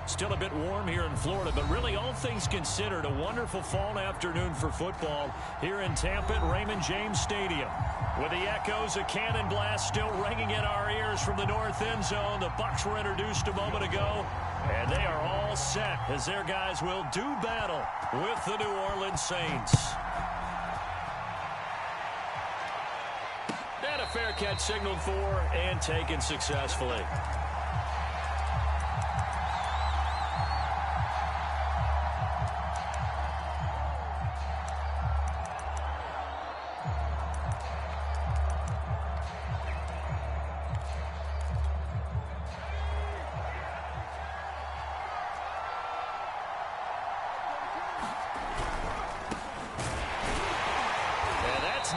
Still a bit warm here in Florida, but really all things considered, a wonderful fall afternoon for football here in Tampa at Raymond James Stadium. With the echoes of cannon blast still ringing in our ears from the north end zone, the Bucs were introduced a moment ago, and they are all set as their guys will do battle with the New Orleans Saints. And a fair catch signaled for and taken successfully.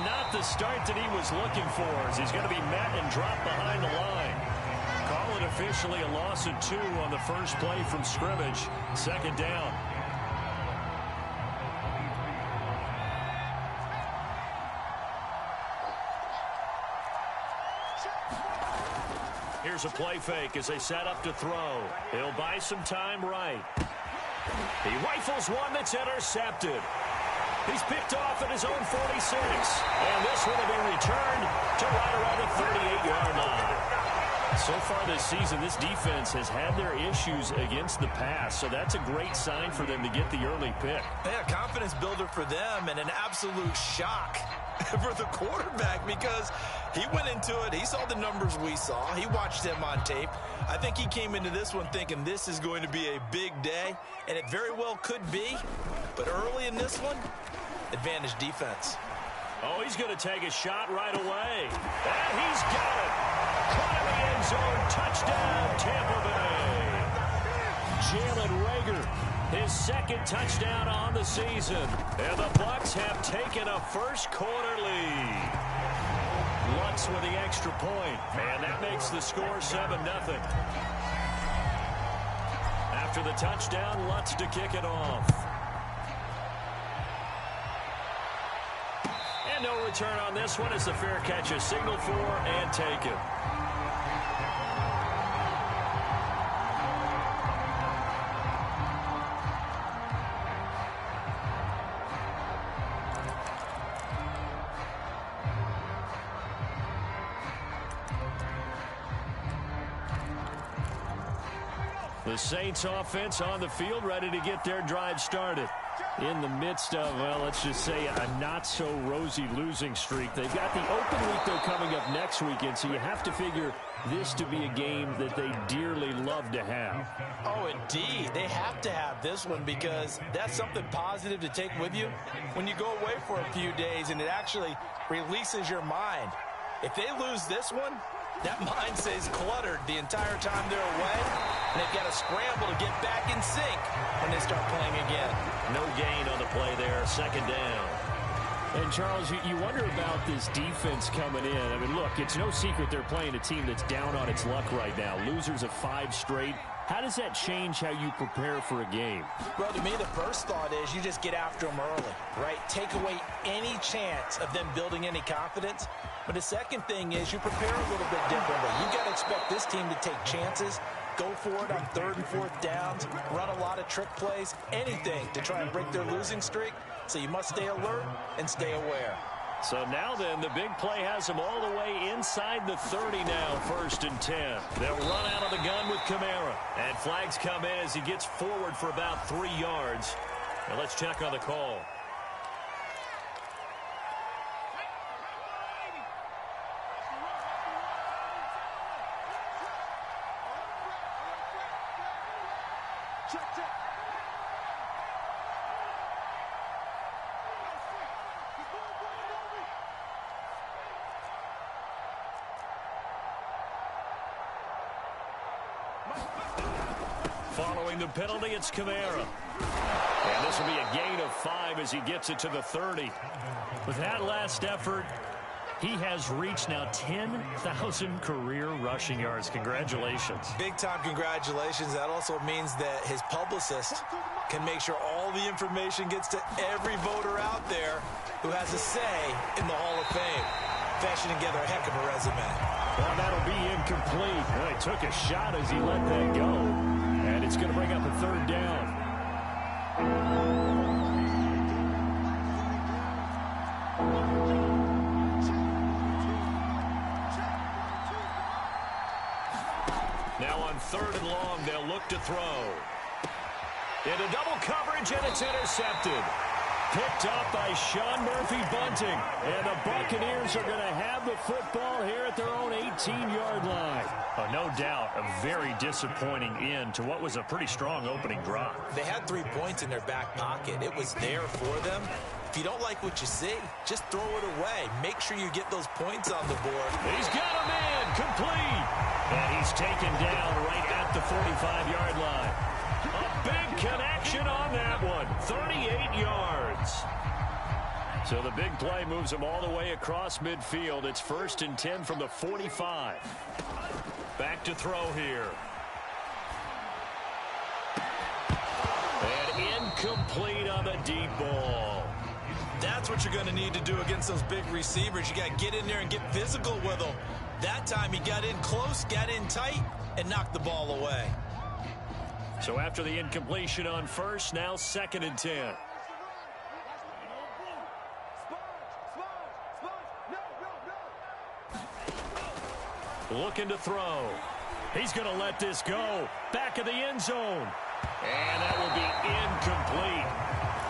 Not the start that he was looking for, as he's going to be met and dropped behind the line. Call it officially a loss of 2 on the first play from scrimmage. Second down. Here's a play fake as they set up to throw. He'll buy some time right. He rifles one that's intercepted. He's picked off at his own 46. And this one will be returned to right around the 38-yard line. So far this season, this defense has had their issues against the pass. So that's a great sign for them to get the early pick. Yeah, confidence builder for them and an absolute shock for the quarterback because he went into it. He saw the numbers we saw. He watched them on tape. I think he came into this one thinking this is going to be a big day, and it very well could be. But early in this one, advantage defense. Oh, he's going to take a shot right away. And he's got it. Caught in the end zone. Touchdown, Tampa Bay. Jalen Reagor, his second touchdown on the season. And the Bucs have taken a first-quarter lead. Lutz with the extra point. And that makes the score 7-0. After the touchdown, Lutz to kick it off. And no return on this one as the fair catch is signaled for and taken. The Saints offense on the field, ready to get their drive started. In the midst of, well, let's just say a not-so-rosy losing streak. They've got the open week, though, coming up next weekend, so you have to figure this to be a game that they dearly love to have. Oh, indeed. They have to have this one because that's something positive to take with you when you go away for a few days, and it actually releases your mind. If they lose this one, that mind stays cluttered the entire time they're away, and they've got to scramble to get back in sync when they start playing again. No gain on the play there, second down. And, Charles, you wonder about this defense coming in. I mean, look, it's no secret they're playing a team that's down on its luck right now. Losers of 5 straight. How does that change how you prepare for a game? Well, to me, the first thought is you just get after them early, right? Take away any chance of them building any confidence. But the second thing is you prepare a little bit differently. You've got to expect this team to take chances, go for it on 3rd and 4th downs, run a lot of trick plays, anything to try and break their losing streak. So you must stay alert and stay aware. So now then, the big play has them all the way inside the 30 now, 1st and 10. They'll run out of the gun with Kamara. And flags come in as he gets forward for about 3 yards. Now let's check on the call. Following the penalty, it's Kamara. And this will be a gain of 5 as he gets it to the 30. With that last effort, he has reached now 10,000 career rushing yards. Congratulations. Big-time congratulations. That also means that his publicist can make sure all the information gets to every voter out there who has a say in the Hall of Fame. Fashioning together a heck of a resume. Well, that'll be incomplete. Well, he took a shot as he let that go. And it's going to bring up a third down. Now on 3rd and long, they'll look to throw. Into double coverage, and it's intercepted. Picked up by Sean Murphy-Bunting. And the Buccaneers are going to have the football here at their own 18-yard line. Oh, no doubt, a very disappointing end to what was a pretty strong opening drive. They had 3 points in their back pocket. It was there for them. If you don't like what you see, just throw it away. Make sure you get those points on the board. He's got a man, complete. And he's taken down right at the 45-yard line. A big connection on that one. 38 yards. So the big play moves them all the way across midfield. It's 1st and 10 from the 45. Back to throw here. And incomplete on the deep ball. That's what you're going to need to do against those big receivers. You got to get in there and get physical with them. That time he got in close, got in tight, and knocked the ball away. So after the incompletion on 1st, now 2nd and 10. Looking to throw. He's going to let this go. Back of the end zone. And that will be incomplete.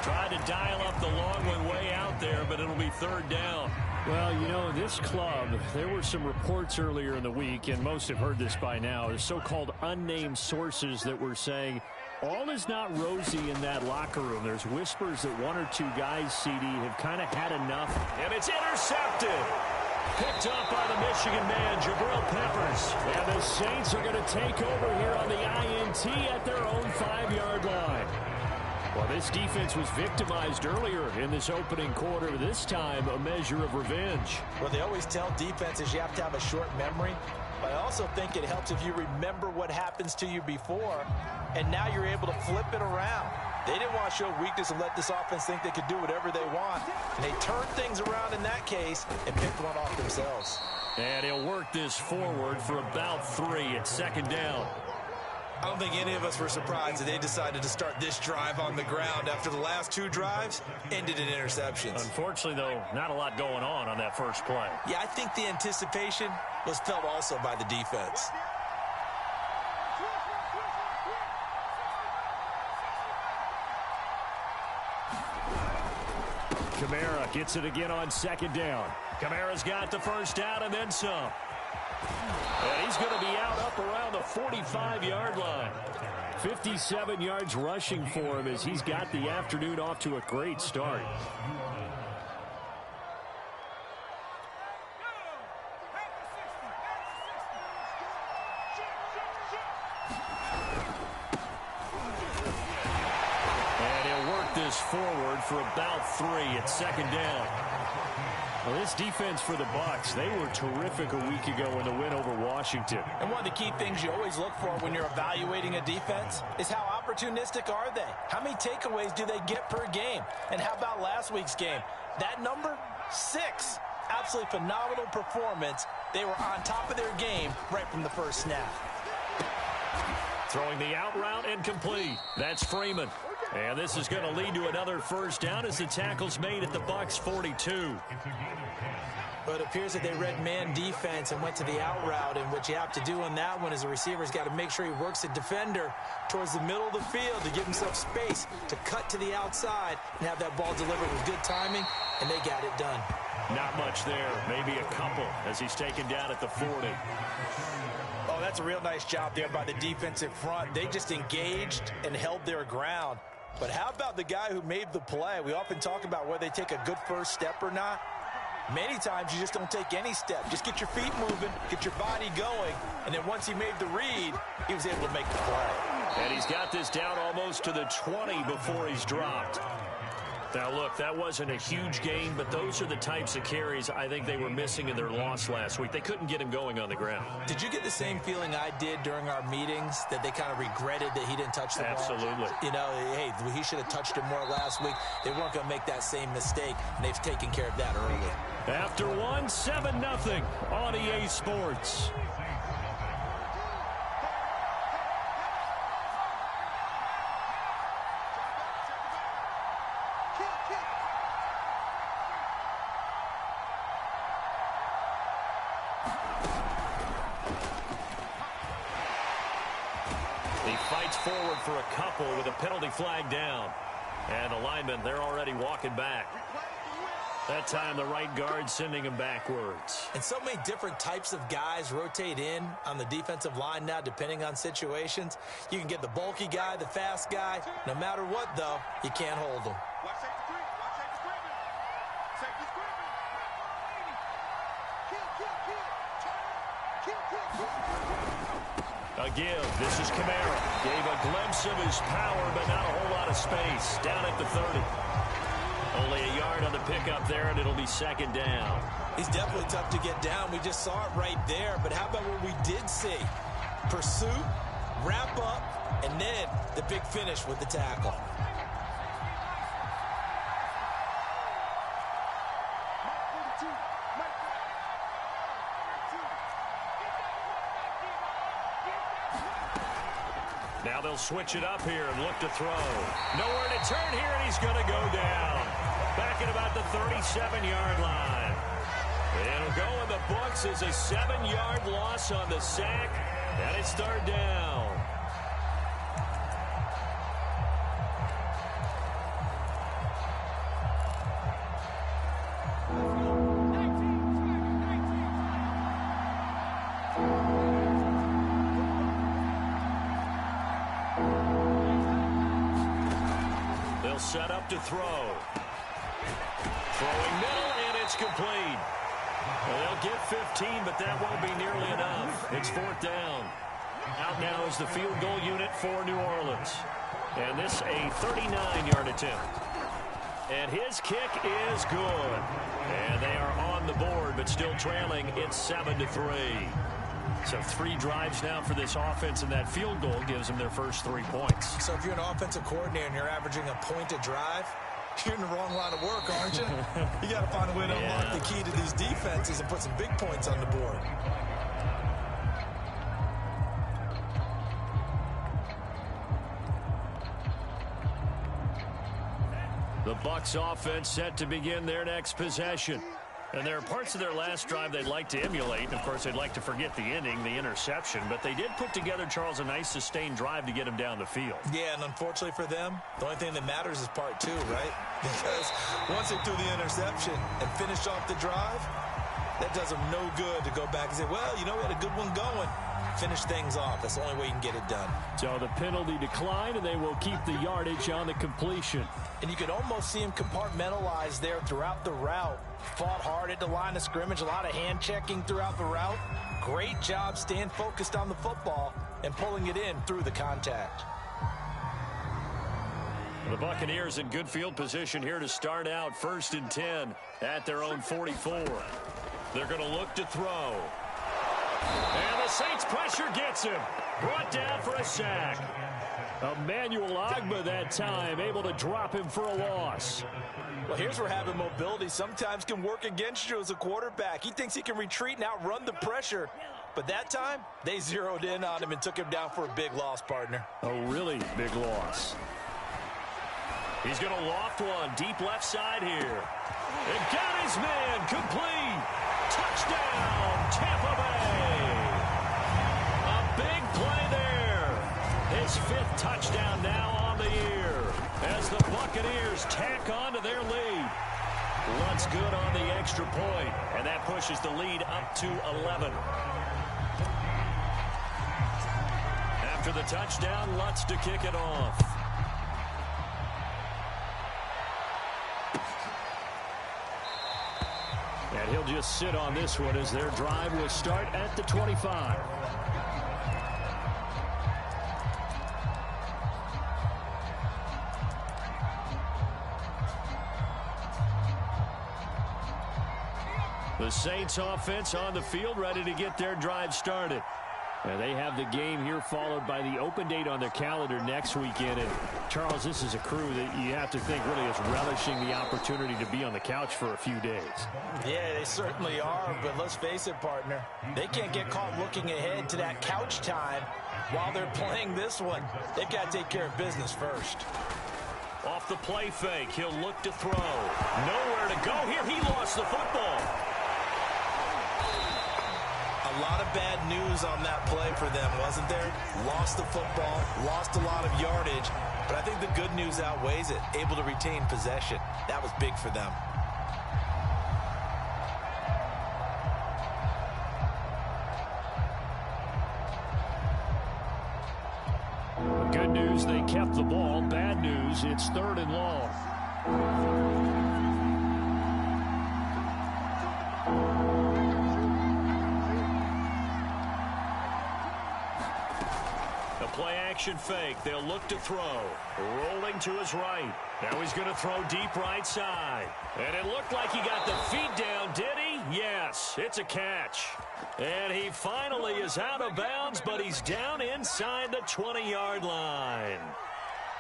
Tried to dial up the long one way out there, but it'll be 3rd down. Well, you know, this club, there were some reports earlier in the week, and most have heard this by now, the so-called unnamed sources that were saying all is not rosy in that locker room. There's whispers that 1 or 2 guys, CD, have kind of had enough. And it's intercepted. Picked up by the Michigan man, Jabril Peppers. And the Saints are going to take over here on the INT at their own 5-yard line. Well, this defense was victimized earlier in this opening quarter. This time, a measure of revenge. Well, they always tell defenses you have to have a short memory. But I also think it helps if you remember what happens to you before, and now you're able to flip it around. They didn't want to show weakness and let this offense think they could do whatever they want. And they turned things around in that case and picked one off themselves. And he'll work this forward for about 3 at 2nd down. I don't think any of us were surprised that they decided to start this drive on the ground after the last 2 drives ended in interceptions. Unfortunately, though, not a lot going on that first play. Yeah, I think the anticipation was felt also by the defense. Kamara gets it again on 2nd down. Kamara's got the first down and then some. And he's going to be out up around the 45-yard line. 57 yards rushing for him as he's got the afternoon off to a great start. And he'll work this forward for about 3 at 2nd down. Well, this defense for the Bucs, they were terrific a week ago in the win over Washington. And one of the key things you always look for when you're evaluating a defense is how opportunistic are they? How many takeaways do they get per game? And how about last week's game? That number, 6. Absolutely phenomenal performance. They were on top of their game right from the first snap. Throwing the out route and complete. That's Freeman. And this is going to lead to another first down as the tackle's made at the Bucs 42. But it appears that they read man defense and went to the out route, and what you have to do on that one is the receiver's got to make sure he works the defender towards the middle of the field to give himself space to cut to the outside and have that ball delivered with good timing, and they got it done. Not much there, maybe a couple as he's taken down at the 40. Oh, that's a real nice job there by the defensive front. They just engaged and held their ground. But how about the guy who made the play? We often talk about whether they take a good first step or not. Many times you just don't take any step. Just get your feet moving, get your body going, and then once he made the read, he was able to make the play. And he's got this down almost to the 20 before he's dropped. Now, look, that wasn't a huge gain, but those are the types of carries I think they were missing in their loss last week. They couldn't get him going on the ground. Did you get the same feeling I did during our meetings, that they kind of regretted that he didn't touch the ball? Absolutely. You know, hey, he should have touched it more last week. They weren't going to make that same mistake, and they've taken care of that early. After 7-0 on EA Sports. He fights forward for a couple with a penalty flag down. And the linemen, they're already walking back. That time, the right guard sending him backwards. And so many different types of guys rotate in on the defensive line now, depending on situations. You can get the bulky guy, the fast guy. No matter what, though, you can't hold them. A give. This is Kamara. Gave a glimpse of his power, but not a whole lot of space. Down at the 30. Only a yard on the pickup there, and it'll be second down. He's definitely tough to get down. We just saw it right there. But how about what we did see? Pursuit, wrap up, and then the big finish with the tackle. Now they'll switch it up here and look to throw. Nowhere to turn here, and he's going to go down. Back at about the 37-yard line. It'll go in the books as a 7-yard loss on the sack, and it's third down. Set up to throw. Throwing middle, and it's complete. Well, they'll get 15, but that won't be nearly enough. It's fourth down. Out now is the field goal unit for New Orleans. And this a 39-yard attempt. And his kick is good. And they are on the board, but still trailing. It's 7-3. So 3 drives now for this offense, and that field goal gives them their first 3 points. So if you're an offensive coordinator and you're averaging a point a drive, you're in the wrong line of work, aren't you? You got to find a way to unlock the key to these defenses and put some big points on the board. The Bucs offense set to begin their next possession. And there are parts of their last drive they'd like to emulate. And, of course, they'd like to forget the ending, the interception. But they did put together, Charles, a nice sustained drive to get him down the field. Yeah, and unfortunately for them, the only thing that matters is part 2, right? Because once they threw the interception and finished off the drive, that does them no good to go back and say, well, you know, we had a good one going. Finish things off. That's the only way you can get it done. So the penalty declined, and they will keep the yardage on the completion. And you could almost see him compartmentalize there throughout the route. Fought hard at the line of scrimmage, a lot of hand checking throughout the route. Great job staying focused on the football and pulling it in through the contact. The Buccaneers in good field position here to start out. 1st and 10 at their own 44. They're going to look to throw. And the Saints pressure gets him. Brought down for a sack. Emmanuel Ogbah that time, able to drop him for a loss. Well, here's where having mobility sometimes can work against you as a quarterback. He thinks he can retreat and outrun the pressure. But that time, they zeroed in on him and took him down for a big loss, partner. A really big loss. He's going to loft one deep left side here. And got his man complete. Touchdown, Tampa Bay. A big play there. His 5th touchdown now on the year as the Buccaneers tack on to their lead. Lutz good on the extra point, and that pushes the lead up to 11. After the touchdown, Lutz to kick it off. And he'll just sit on this one as their drive will start at the 25. The Saints offense on the field, ready to get their drive started. And they have the game here followed by the open date on their calendar next weekend. And, Charles, this is a crew that you have to think really is relishing the opportunity to be on the couch for a few days. Yeah, they certainly are, but let's face it, partner. They can't get caught looking ahead to that couch time while they're playing this one. They've got to take care of business first. Off the play fake, he'll look to throw. Nowhere to go here. He lost the football. A lot of bad news on that play for them, wasn't there? Lost the football, lost a lot of yardage, but I think the good news outweighs it. Able to retain possession. That was big for them. Good news, they kept the ball. Bad news, it's 3rd and long. Play-action fake. They'll look to throw. Rolling to his right. Now he's going to throw deep right side. And it looked like he got the feet down, did he? Yes, it's a catch. And he finally is out of bounds, but he's down inside the 20-yard line.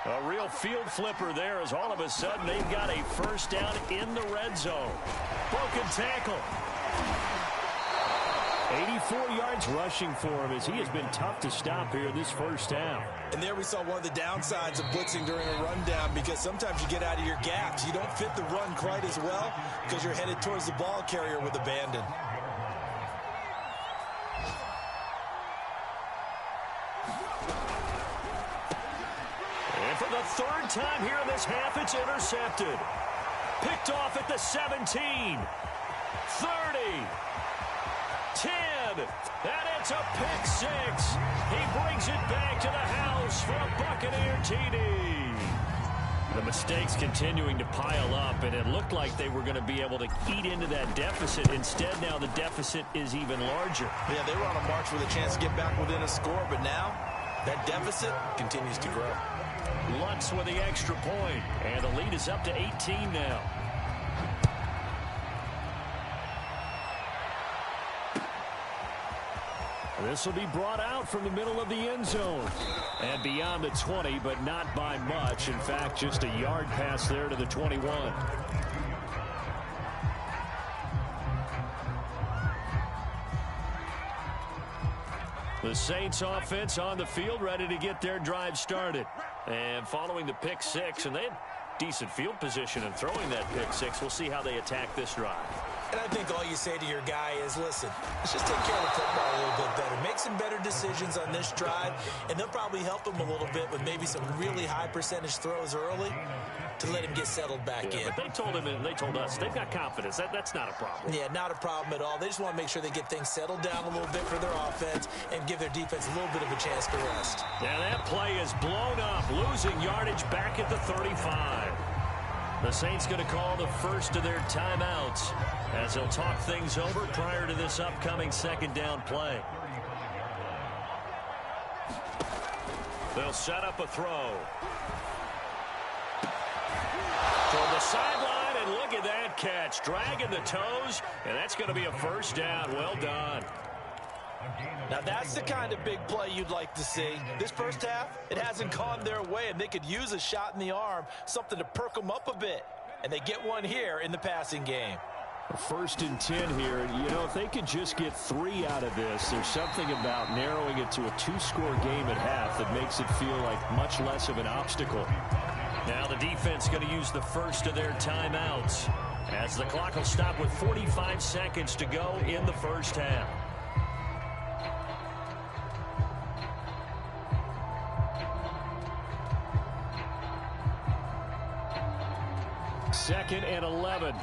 A real field flipper there as all of a sudden they've got a first down in the red zone. Broken tackle. 84 yards rushing for him as he has been tough to stop here in this first half. And there we saw one of the downsides of blitzing during a rundown, because sometimes you get out of your gaps. You don't fit the run quite as well because you're headed towards the ball carrier with abandon. And for the 3rd time here in this half, it's intercepted. Picked off at the 17, 30, 10, and it's a pick 6. He brings it back to the house for a Buccaneer TD. The mistakes continuing to pile up, and it looked like they were going to be able to eat into that deficit. Instead, now the deficit is even larger. Yeah, they were on a march with a chance to get back within a score, but now that deficit continues to grow. Lutz with the extra point, and the lead is up to 18 now. This will be brought out from the middle of the end zone. And beyond the 20, but not by much. In fact, just a yard pass there to the 21. The Saints offense on the field, ready to get their drive started. And following the pick 6, and they had decent field position in throwing that pick 6. We'll see how they attack this drive. And I think all you say to your guy is, listen, let's just take care of the football a little bit better. Make some better decisions on this drive, and they'll probably help him a little bit with maybe some really high percentage throws early to let him get settled back in. But they told him, and they told us, they've got confidence. That's not a problem. Yeah, not a problem at all. They just want to make sure they get things settled down a little bit for their offense and give their defense a little bit of a chance to rest. Now that play is blown up, losing yardage back at the 35. The Saints going to call the first of their timeouts as they'll talk things over prior to this upcoming 2nd down play. They'll set up a throw. Toward the sideline, and look at that catch. Dragging the toes, and that's going to be a first down. Well done. Now that's the kind of big play you'd like to see. This first half, it hasn't gone their way, and they could use a shot in the arm, something to perk them up a bit. And they get one here in the passing game. 1st and 10 here. You know, if they could just get 3 out of this, there's something about narrowing it to a 2-score game at half that makes it feel like much less of an obstacle. Now the defense going to use the first of their timeouts as the clock will stop with 45 seconds to go in the first half. Second and 11.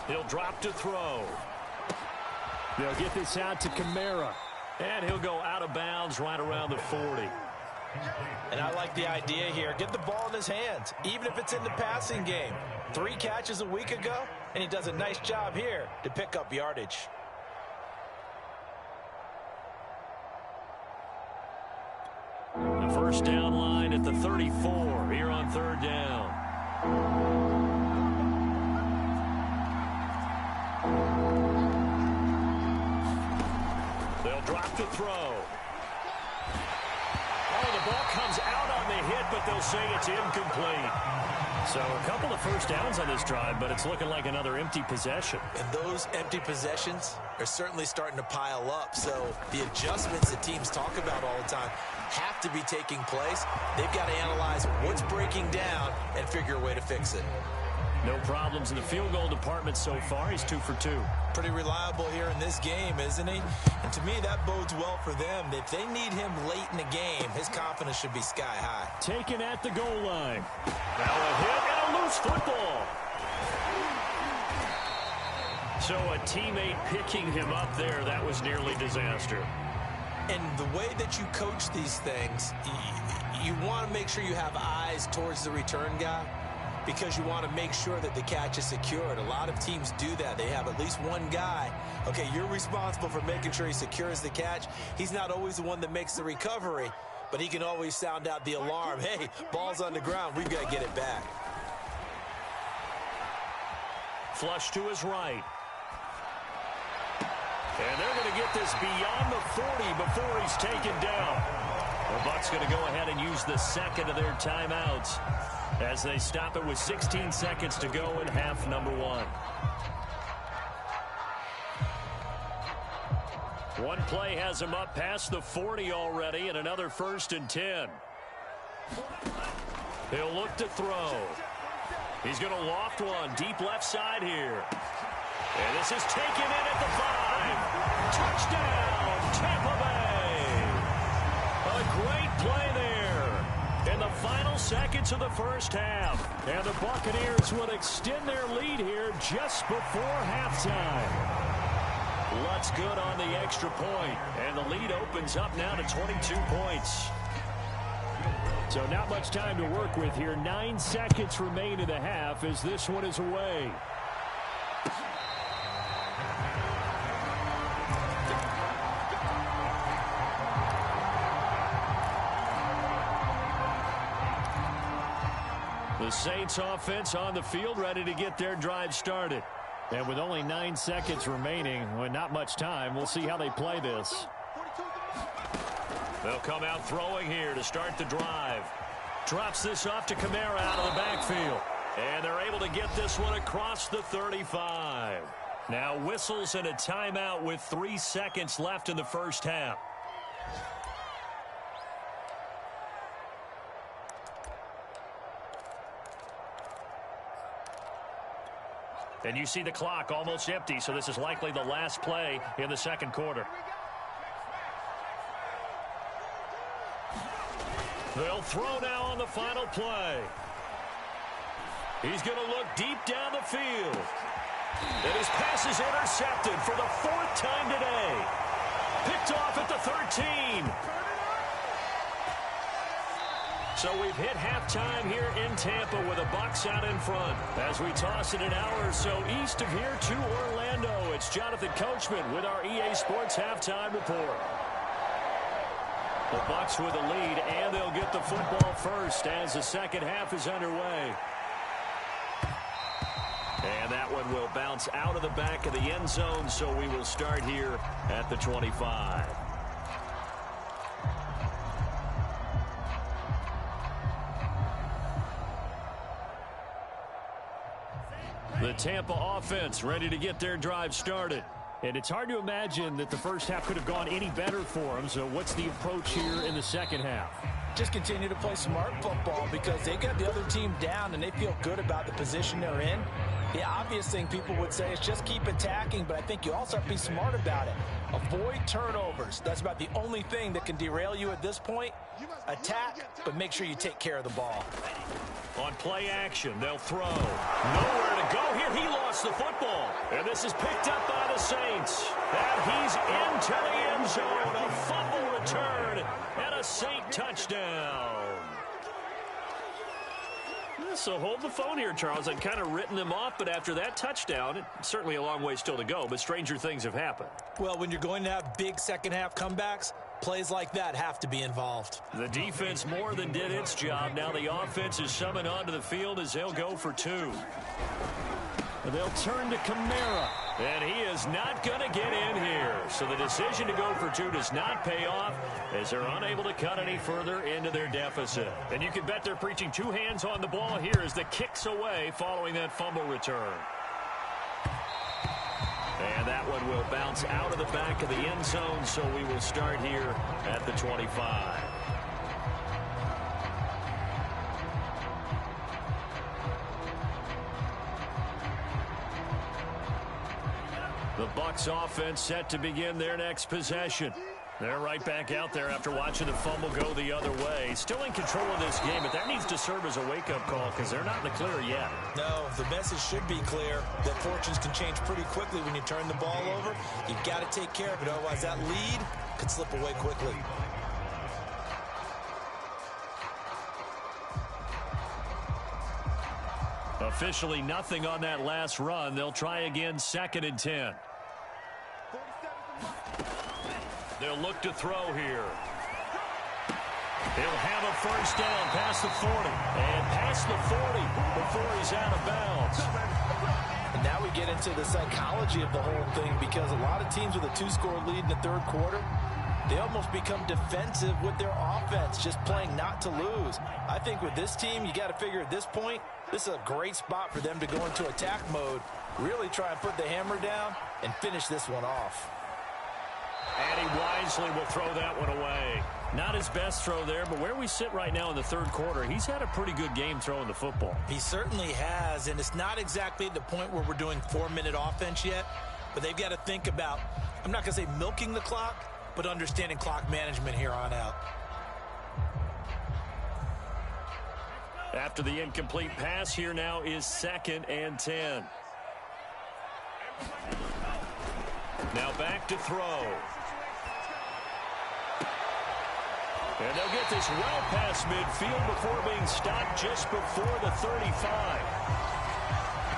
He'll drop to throw. They'll get this out to Kamara. And he'll go out of bounds right around the 40. And I like the idea here. Get the ball in his hands, even if it's in the passing game. 3 catches a week ago, and he does a nice job here to pick up yardage. The first down line at the 34 here on 3rd down. They'll drop to throw. Oh, the ball comes out on the hit, but they'll say it's incomplete. So a couple of first downs on this drive, but it's looking like another empty possession. And those empty possessions are certainly starting to pile up. So the adjustments that teams talk about all the time have to be taking place. They've got to analyze what's breaking down and figure a way to fix it. No problems in the field goal department so far. He's 2 for 2. Pretty reliable here in this game, isn't he? And to me, that bodes well for them. If they need him late in the game, his confidence should be sky high. Taken at the goal line. Now a hit and a loose football. So a teammate picking him up there, that was nearly disaster. And the way that you coach these things, you want to make sure you have eyes towards the return guy, because you want to make sure that the catch is secured. A lot of teams do that. They have at least one guy. Okay, you're responsible for making sure he secures the catch. He's not always the one that makes the recovery, but he can always sound out the alarm. Hey, ball's on the ground. We've got to get it back. Flush to his right. And they're going to get this beyond the 40 before he's taken down. The Bucs going to go ahead and use the second of their timeouts as they stop it with 16 seconds to go in half number 1. One play has him up past the 40 already, and another 1st and 10. He'll look to throw. He's going to loft one deep left side here. And this is taken in at the 5. Touchdown, Tampa Bay. A great play there in the final seconds of the first half. And the Buccaneers will extend their lead here just before halftime. Lutz good on the extra point, and the lead opens up now to 22 points. So not much time to work with here. 9 seconds remain in the half as this one is away. The Saints offense on the field, ready to get their drive started. And with only 9 seconds remaining, with not much time, we'll see how they play this. They'll come out throwing here to start the drive. Drops this off to Kamara out of the backfield. And they're able to get this one across the 35. Now whistles and a timeout with 3 seconds left in the first half. And you see the clock almost empty, so this is likely the last play in the second quarter. They'll throw now on the final play. He's going to look deep down the field. And his pass is intercepted for the 4th time today. Picked off at the 13. So we've hit halftime here in Tampa with the Bucs out in front. As we toss it an hour or so east of here to Orlando, it's Jonathan Coachman with our EA Sports Halftime Report. The Bucs with the lead, and they'll get the football first as the second half is underway. And that one will bounce out of the back of the end zone, so we will start here at the 25. The Tampa offense ready to get their drive started. And it's hard to imagine that the first half could have gone any better for them. So what's the approach here in the second half? Just continue to play smart football because they got the other team down and they feel good about the position they're in. The obvious thing people would say is just keep attacking, but I think you also have to be smart about it. Avoid turnovers. That's about the only thing that can derail you at this point. Attack, but make sure you take care of the ball. On play action, they'll throw. Nowhere to go here. He lost the football. And this is picked up by the Saints. And he's into the end zone. A fumble return and a Saint touchdown. So hold the phone here, Charles. I'd kind of written them off, but after that touchdown, it's certainly a long way still to go, but stranger things have happened. Well, when you're going to have big second-half comebacks, plays like that have to be involved. The defense more than did its job. Now the offense is summoned onto the field as they'll go for 2. They'll turn to Kamara, and he is not going to get in here. So the decision to go for 2 does not pay off, as they're unable to cut any further into their deficit. And you can bet they're preaching two hands on the ball here as the kick's away following that fumble return. And that one will bounce out of the back of the end zone, so we will start here at the 25. The Bucs offense set to begin their next possession. They're right back out there after watching the fumble go the other way. Still in control of this game, but that needs to serve as a wake-up call because they're not in the clear yet. No, the message should be clear that fortunes can change pretty quickly when you turn the ball over. You've got to take care of it, otherwise that lead could slip away quickly. Officially nothing on that last run. They'll try again, 2nd and 10. They'll look to throw here. He'll have a first down past the 40. And past the 40 before he's out of bounds. And now we get into the psychology of the whole thing, because a lot of teams with a 2-score lead in the third quarter, they almost become defensive with their offense, just playing not to lose. I think with this team, you got to figure at this point, this is a great spot for them to go into attack mode, really try and put the hammer down and finish this one off. And he wisely will throw that one away. Not his best throw there, but where we sit right now in the third quarter, he's had a pretty good game throwing the football. He certainly has, and it's not exactly the point where we're doing 4-minute offense yet, but they've got to think about, I'm not going to say milking the clock, but understanding clock management here on out. After the incomplete pass, here now is 2nd and 10. Now back to throw. And they'll get this well past midfield before being stopped just before the 35.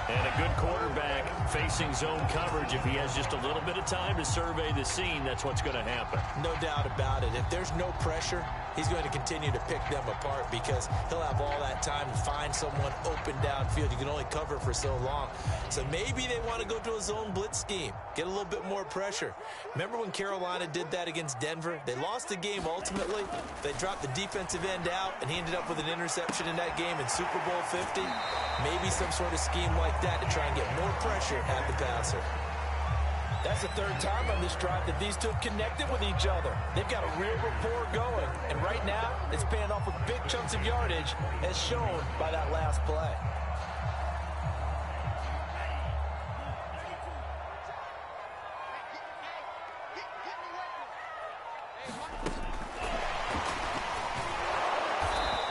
And a good quarterback facing zone coverage. If he has just a little bit of time to survey the scene, that's what's going to happen. No doubt about it. If there's no pressure, he's going to continue to pick them apart because he'll have all that time to find someone open downfield. You can only cover for so long. So maybe they want to go to a zone blitz scheme, get a little bit more pressure. Remember when Carolina did that against Denver? They lost the game ultimately. They dropped the defensive end out, and he ended up with an interception in that game in Super Bowl 50. Maybe some sort of scheme like that to try and get more pressure at the passer. That's the third time on this drive that these two have connected with each other. They've got a real rapport going, and right now it's paying off with big chunks of yardage as shown by that last play.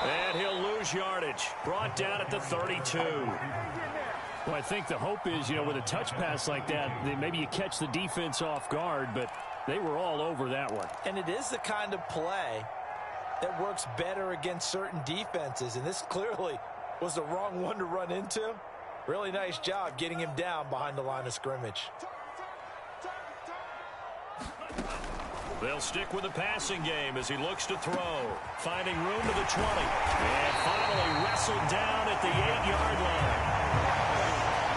And he'll lose yardage. Brought down at the 32. Well, I think the hope is, with a touch pass like that, maybe you catch the defense off guard, but they were all over that one. And it is the kind of play that works better against certain defenses, and this clearly was the wrong one to run into. Really nice job getting him down behind the line of scrimmage. They'll stick with the passing game as he looks to throw. Finding room to the 20. And finally wrestled down at the 8-yard line.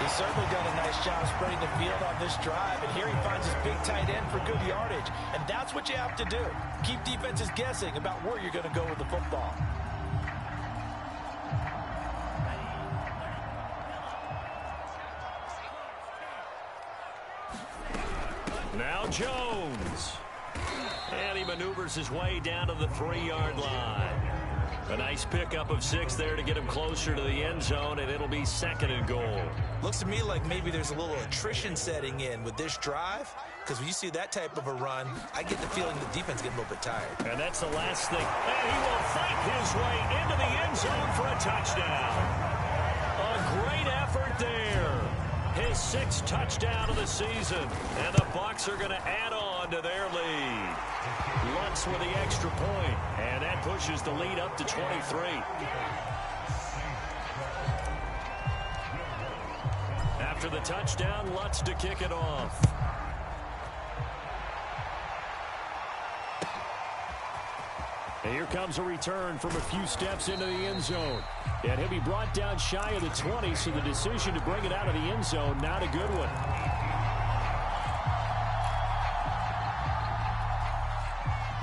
He's certainly done a nice job spreading the field on this drive, and here he finds his big tight end for good yardage. And that's what you have to do. Keep defenses guessing about where you're going to go with the football. Now Jones. And he maneuvers his way down to the 3-yard line. A nice pickup of 6 there to get him closer to the end zone, and it'll be 2nd and goal. Looks to me like maybe there's a little attrition setting in with this drive, because when you see that type of a run, I get the feeling the defense getting a little bit tired. And that's the last thing. And he will fight his way into the end zone for a touchdown. A great effort there. His 6th touchdown of the season, and the Bucs are going to add on to their lead. Lutz with the extra point, and that pushes the lead up to 23. After the touchdown, Lutz to kick it off. And here comes a return from a few steps into the end zone. And he'll be brought down shy of the 20, so the decision to bring it out of the end zone, not a good one.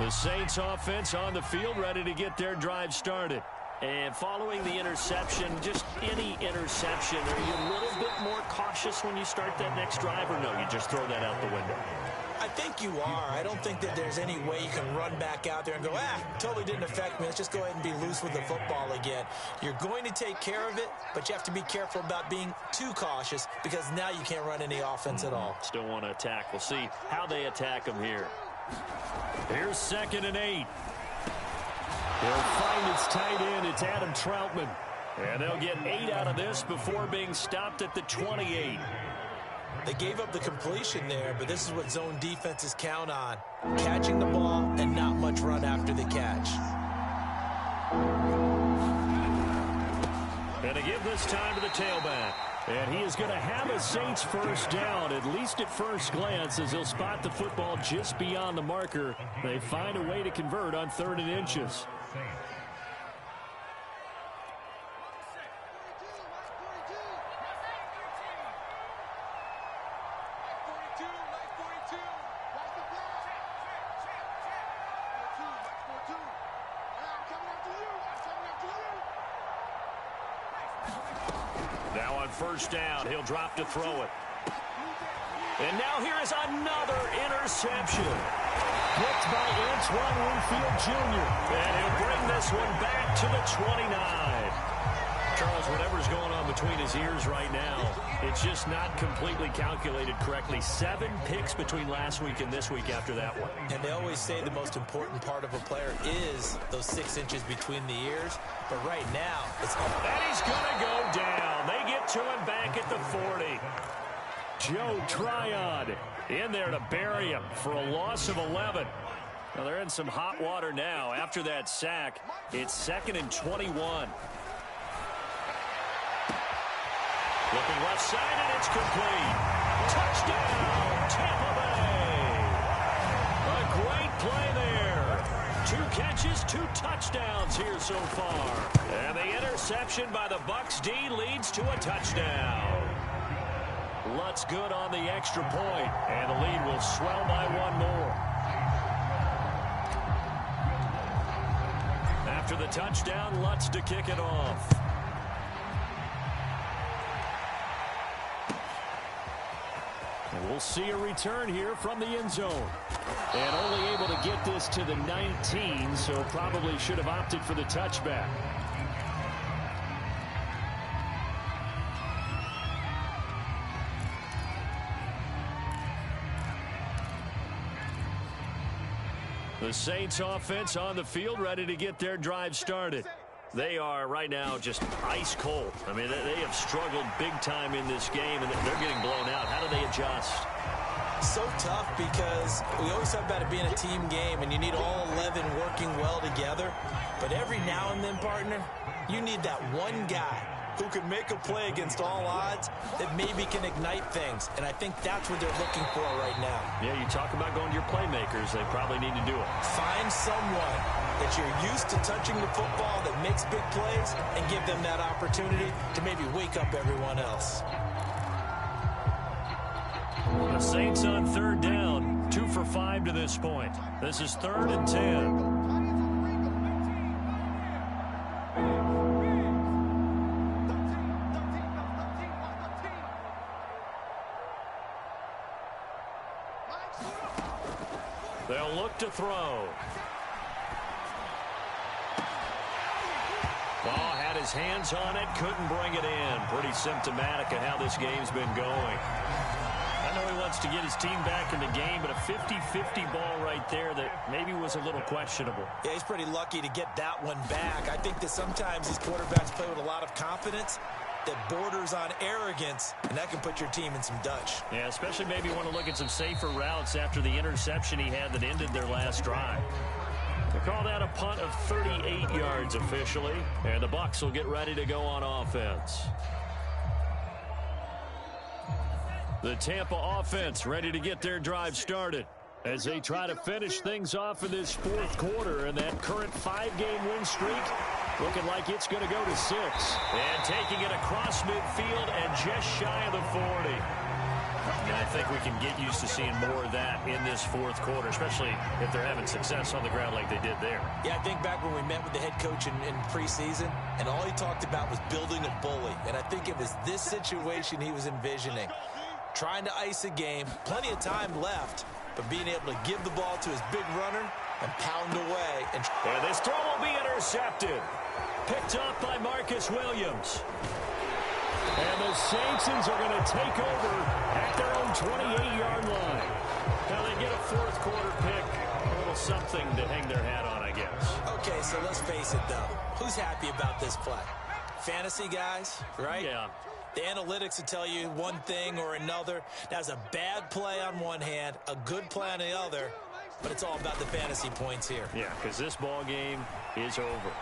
The Saints offense on the field, ready to get their drive started. And following the interception, just any interception, are you a little bit more cautious when you start that next drive, or no, you just throw that out the window? I think you are. I don't think that there's any way you can run back out there and go, totally didn't affect me. Let's just go ahead and be loose with the football again. You're going to take care of it, but you have to be careful about being too cautious because now you can't run any offense at all. Still want to attack. We'll see how they attack them here. Here's 2nd and 8. They'll find its tight end. It's Adam Troutman. And they'll get 8 out of this before being stopped at the 28. They gave up the completion there, but this is what zone defenses count on. Catching the ball and not much run after the catch. And to give this time to the tailback. And he is going to have a Saints first down, at least at first glance, as he'll spot the football just beyond the marker. They find a way to convert on 3rd and inches. Now on first down, he'll drop to throw it. And now here is another interception. Picked by Antoine Winfield Jr. And he'll bring this one back to the 29. Charles, whatever's going on between his ears right now, it's just not completely calculated correctly. 7 picks between last week and this week after that one. And they always say the most important part of a player is those 6 inches between the ears. But right now, it's... And he's going to go down. They get to him back at the 40. Joe Tryon in there to bury him for a loss of 11. Well, they're in some hot water now. After that sack, it's 2nd and 21. Looking left side, and it's complete. Touchdown, Tampa Bay. A great play there. 2 catches, 2 touchdowns here so far. And the interception by the Bucs D leads to a touchdown. Lutz good on the extra point, and the lead will swell by 1 more. After the touchdown, Lutz to kick it off. And we'll see a return here from the end zone. And only able to get this to the 19, so probably should have opted for the touchback. The Saints offense on the field, ready to get their drive started. They are right now just ice cold. I mean, they have struggled big time in this game, and they're getting blown out. How do they adjust? So tough because we always talk about it being a team game, and you need all 11 working well together. But every now and then, partner, you need that one guy who can make a play against all odds that maybe can ignite things. And I think that's what they're looking for right now. Yeah, you talk about going to your playmakers. They probably need to do it. Find someone that you're used to touching the football that makes big plays and give them that opportunity to maybe wake up everyone else. The Saints on 3rd down, 2 for 5 to this point. This is 3rd and 10. They'll look to throw. Ball had his hands on it, couldn't bring it in. Pretty symptomatic of how this game's been going. I know he wants to get his team back in the game, but a 50-50 ball right there that maybe was a little questionable. Yeah, he's pretty lucky to get that one back. I think that sometimes these quarterbacks play with a lot of confidence that borders on arrogance, and that can put your team in some Dutch. Yeah, especially maybe want to look at some safer routes after the interception he had that ended their last drive. They call that a punt of 38 yards officially, and the Bucs will get ready to go on offense. The Tampa offense ready to get their drive started as they try to finish things off in this 4th quarter, and that current 5-game win streak looking like it's going to go to 6. And taking it across midfield and just shy of the 40. And I think we can get used to seeing more of that in this fourth quarter, especially if they're having success on the ground like they did there. Yeah, I think back when we met with the head coach in preseason, and all he talked about was building a bully. And I think it was this situation he was envisioning. Trying to ice a game, plenty of time left, but being able to give the ball to his big runner and pound away. And this throw will be intercepted. Picked up by Marcus Williams. And the Saints are going to take over at their own 28-yard line. Now they get a fourth quarter pick. A little something to hang their hat on, I guess. Okay, so let's face it, though. Who's happy about this play? Fantasy guys, right? Yeah. The analytics will tell you one thing or another. That's a bad play on one hand, a good play on the other, but it's all about the fantasy points here. Yeah, because this ball game is over.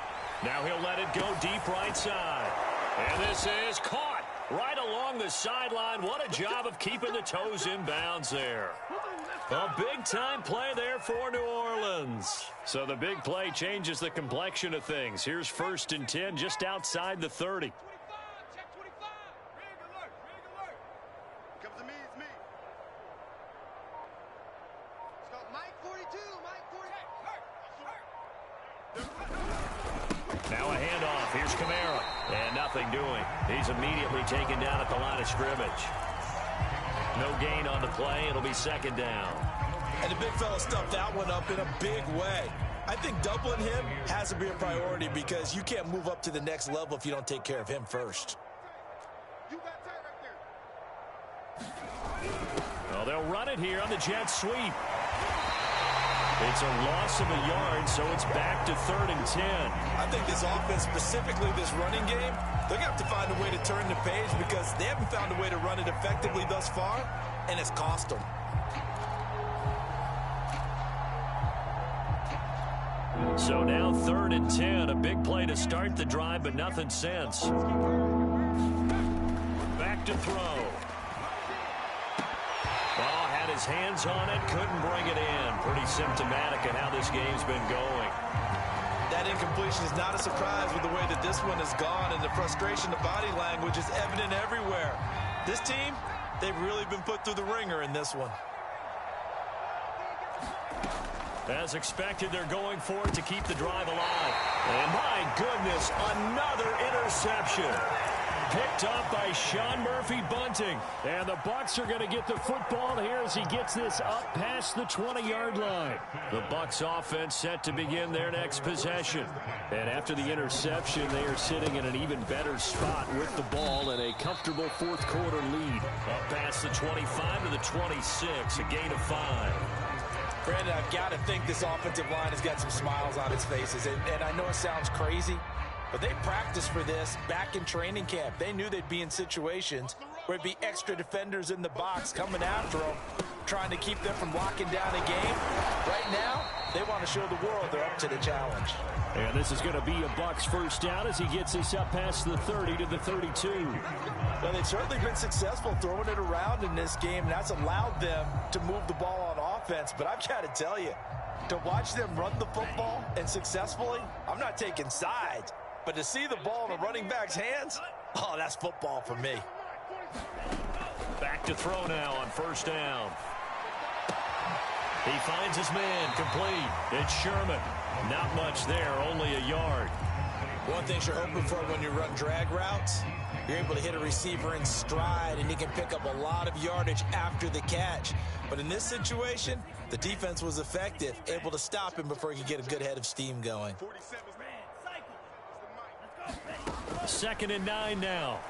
Now he'll let it go deep right side. And this is caught right along the sideline. What a job of keeping the toes in bounds there. A big-time play there for New Orleans. So the big play changes the complexion of things. Here's 1st and 10 just outside the 30. Now a handoff. Here's Kamara. And nothing doing. He's immediately taken down at the line of scrimmage. No gain on the play. It'll be 2nd down. And the big fella stuffed that one up in a big way. I think doubling him has to be a priority because you can't move up to the next level if you don't take care of him first. Well, they'll run it here on the jet sweep. It's a loss of a yard, so it's back to 3rd and 10. I think this offense, specifically this running game, they're going to have to find a way to turn the page because they haven't found a way to run it effectively thus far, and it's cost them. So now 3rd and 10, a big play to start the drive, but nothing since. Back to throw. Ball had his hands on it, couldn't bring it in. Pretty symptomatic of how this game's been going. That incompletion is not a surprise with the way that this one has gone, and the frustration, the body language is evident everywhere. This team, they've really been put through the ringer in this one. As expected, they're going for it to keep the drive alive. And my goodness, another interception. Picked up by Sean Murphy-Bunting. And the Bucs are going to get the football here as he gets this up past the 20-yard line. The Bucs offense set to begin their next possession. And after the interception, they are sitting in an even better spot with the ball and a comfortable fourth quarter lead. Up past the 25 to the 26, a gain of 5. Brandon, I've got to think this offensive line has got some smiles on its faces. And I know it sounds crazy, but they practiced for this back in training camp. They knew they'd be in situations where it'd be extra defenders in the box coming after them, trying to keep them from locking down a game. Right now, they want to show the world they're up to the challenge. And this is going to be a Bucs first down as he gets this up past the 30 to the 32. Well, they've certainly been successful throwing it around in this game, and that's allowed them to move the ball on offense. But I've got to tell you, to watch them run the football and successfully, I'm not taking sides. But to see the ball in a running back's hands, oh, that's football for me. Back to throw now on 1st down. He finds his man complete. It's Sherman. Not much there, only a yard. One thing you're hoping for when you run drag routes, you're able to hit a receiver in stride, and he can pick up a lot of yardage after the catch. But in this situation, the defense was effective, able to stop him before he could get a good head of steam going. 2nd and 9 now.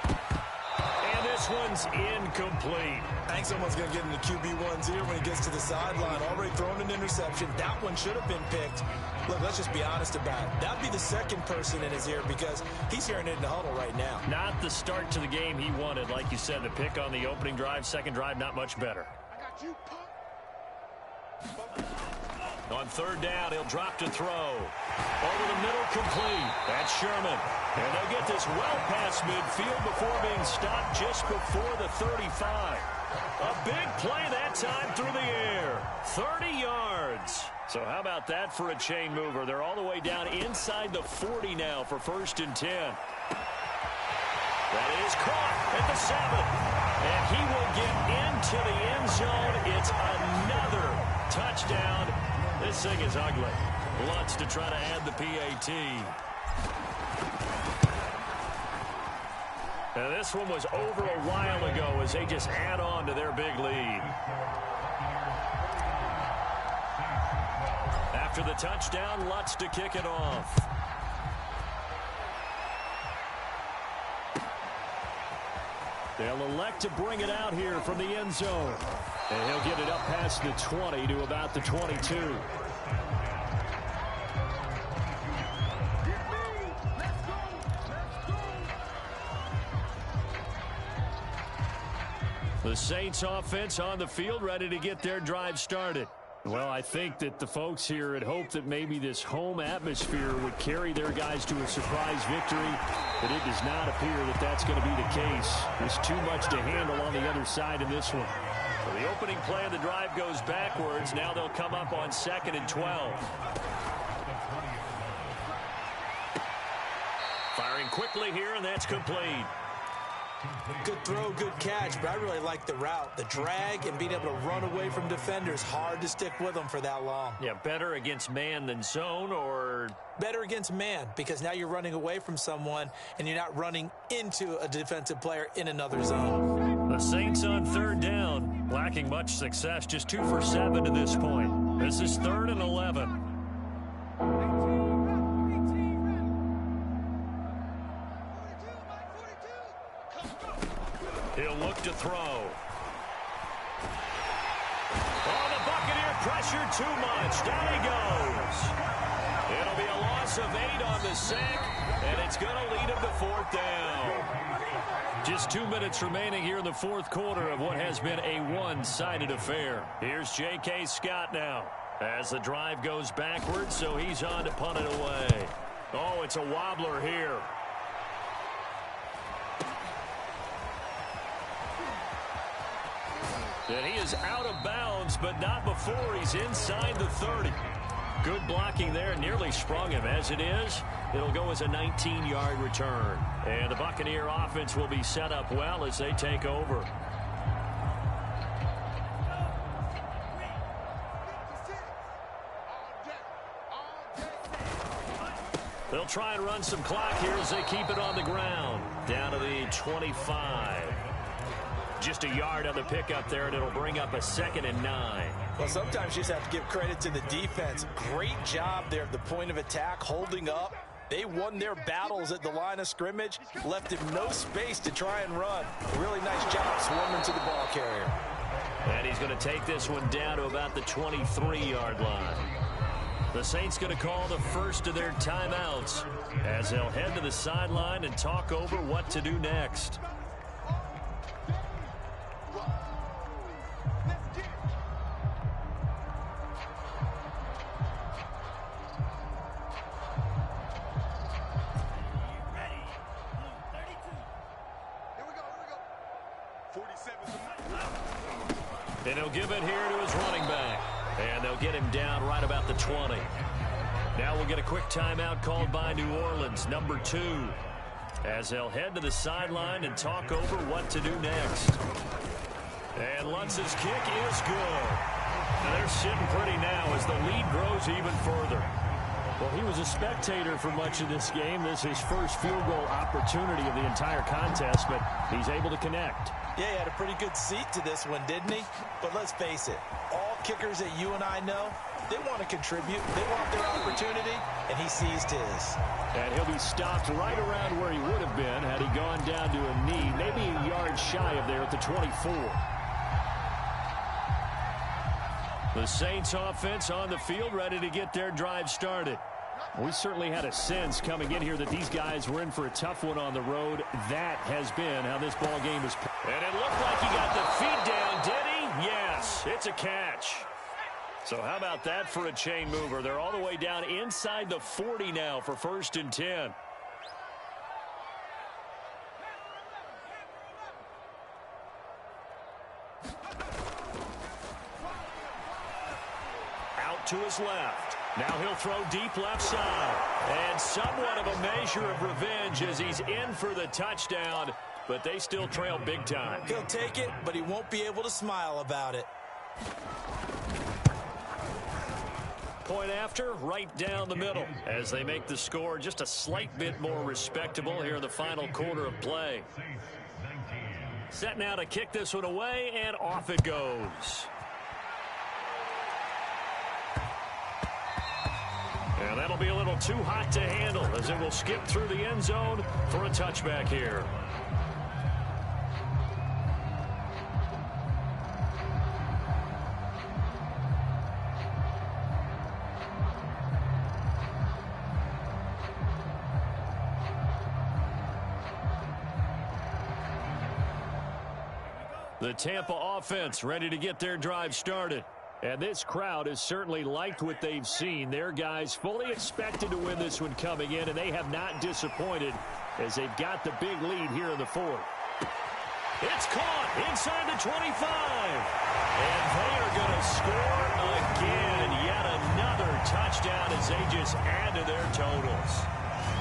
And this one's incomplete. I think someone's going to get in the QB1's ear when he gets to the sideline. Already thrown an interception. That one should have been picked. Look, let's just be honest about it. That would be the second person in his ear because he's hearing it in the huddle right now. Not the start to the game he wanted. Like you said, the pick on the opening drive, second drive, not much better. On 3rd down, he'll drop to throw. Over the middle, complete. That's Sherman. And they'll get this well past midfield before being stopped just before the 35. A big play that time through the air. 30 yards. So how about that for a chain mover? They're all the way down inside the 40 now for 1st and 10. That is caught at the 7. And he will get into the end zone. It's another touchdown. This thing is ugly. Lutz to try to add the PAT. And this one was over a while ago as they just add on to their big lead. After the touchdown, Lutz to kick it off. They'll elect to bring it out here from the end zone. And he'll get it up past the 20 to about the 22. The Saints offense on the field, ready to get their drive started. Well, I think that the folks here had hoped that maybe this home atmosphere would carry their guys to a surprise victory, but it does not appear that that's going to be the case. There's too much to handle on the other side in this one. So the opening play of the drive goes backwards. Now they'll come up on 2nd and 12. Firing quickly here, and that's complete. Good throw, good catch, but I really like the route. The drag and being able to run away from defenders, hard to stick with them for that long. Yeah, better against man than zone, or? Better against man, because now you're running away from someone and you're not running into a defensive player in another zone. The Saints on 3rd down, lacking much success, just 2 for 7 to this point. This is 3rd and 11. He'll look to throw. Oh, the Buccaneer pressure too much. Down he goes. It'll be a loss of 8 on the sack, and it's going to lead him to 4th down. Just 2 minutes remaining here in the 4th quarter of what has been a one-sided affair. Here's J.K. Scott now as the drive goes backwards, so he's on to punt it away. Oh, it's a wobbler here. And he is out of bounds, but not before he's inside the 30. Good blocking there, nearly sprung him. As it is, it'll go as a 19-yard return. And the Buccaneer offense will be set up well as they take over. They'll try and run some clock here as they keep it on the ground. Down to the 25. Just a yard on the pickup there, and it'll bring up a 2nd and 9. Well, sometimes you just have to give credit to the defense. Great job there at the point of attack, holding up. They won their battles at the line of scrimmage, left him no space to try and run. Really nice job swarming to the ball carrier. And he's going to take this one down to about the 23-yard line. The Saints going to call the first of their timeouts as they'll head to the sideline and talk over what to do next. And he'll give it here to his running back. And they'll get him down right about the 20. Now we'll get a quick timeout called by New Orleans, number 2. As they'll head to the sideline and talk over what to do next. And Lutz's kick is good. Now they're sitting pretty now as the lead grows even further. Well, he was a spectator for much of this game. This is his first field goal opportunity of the entire contest, but he's able to connect. Yeah, he had a pretty good seat to this one, didn't he? But let's face it, all kickers that you and I know, they want to contribute. They want their opportunity, and he seized his. And he'll be stopped right around where he would have been had he gone down to a knee, maybe a yard shy of there at the 24. The Saints offense on the field, ready to get their drive started. We certainly had a sense coming in here that these guys were in for a tough one on the road. That has been how this ball game is. And it looked like he got the feet down, did he? Yes, it's a catch. So how about that for a chain mover? They're all the way down inside the 40 now for 1st and 10. Out to his left. Now he'll throw deep left side. And somewhat of a measure of revenge as he's in for the touchdown. but they still trail big time. He'll take it, but he won't be able to smile about it. Point after, right down the middle, as they make the score just a slight bit more respectable here in the final quarter of play. Set now to kick this one away, and off it goes. And that'll be a little too hot to handle as it will skip through the end zone for a touchback here. The Tampa offense ready to get their drive started. And this crowd has certainly liked what they've seen. Their guys fully expected to win this one coming in, and they have not disappointed as they've got the big lead here in the fourth. It's caught inside the 25. And they are going to score again. Yet another touchdown as they just add to their totals.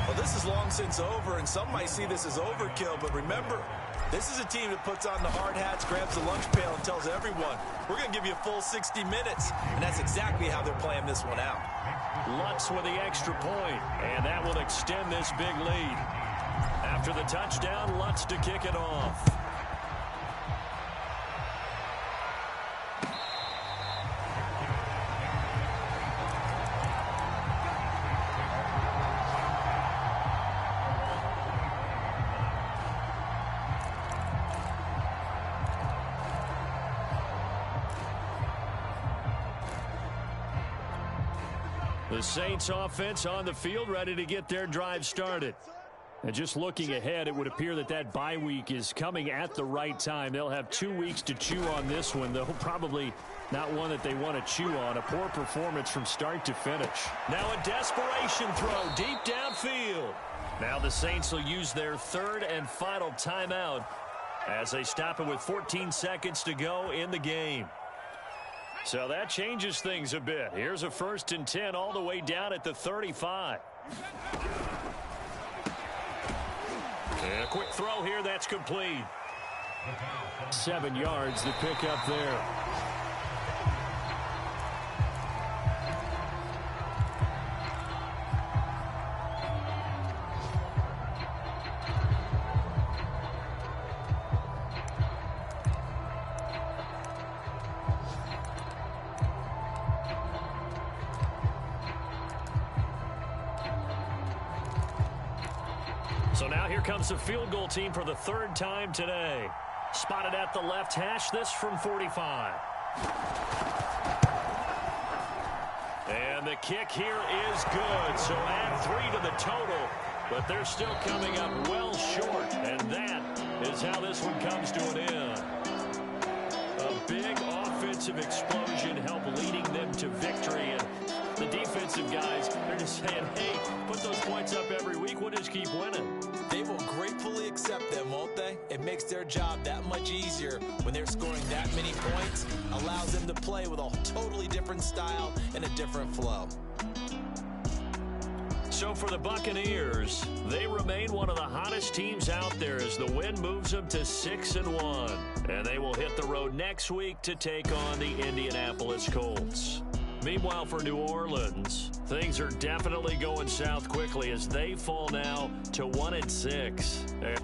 Well, this is long since over, and some might see this as overkill, but remember, this is a team that puts on the hard hats, grabs the lunch pail, and tells everyone, we're going to give you a full 60 minutes. And that's exactly how they're playing this one out. Lutz with the extra point, and that will extend this big lead. After the touchdown, Lutz to kick it off. The Saints offense on the field ready to get their drive started. And just looking ahead, it would appear that that bye week is coming at the right time. They'll have 2 weeks to chew on this one, though probably not one that they want to chew on. A poor performance from start to finish. Now a desperation throw deep downfield. Now the Saints will use their third and final timeout as they stop it with 14 seconds to go in the game. So that changes things a bit. Here's a 1st and 10 all the way down at the 35. And a quick throw here, that's complete. 7 yards to pick up there. So now here comes the field goal team for the 3rd time today. Spotted at the left hash, this from 45. And the kick here is good. So add 3 to the total, but they're still coming up well short. And that is how this one comes to an end. A big offensive explosion helped leading them to victory. And the defensive guys, they're just saying, hey, put those points up every week. We'll just keep winning. They will gratefully accept them, won't they? It makes their job that much easier when they're scoring that many points. Allows them to play with a totally different style and a different flow. So for the Buccaneers, they remain one of the hottest teams out there as the win moves them to 6-1. And they will hit the road next week to take on the Indianapolis Colts. Meanwhile, for New Orleans, things are definitely going south quickly as they fall now to 1-6.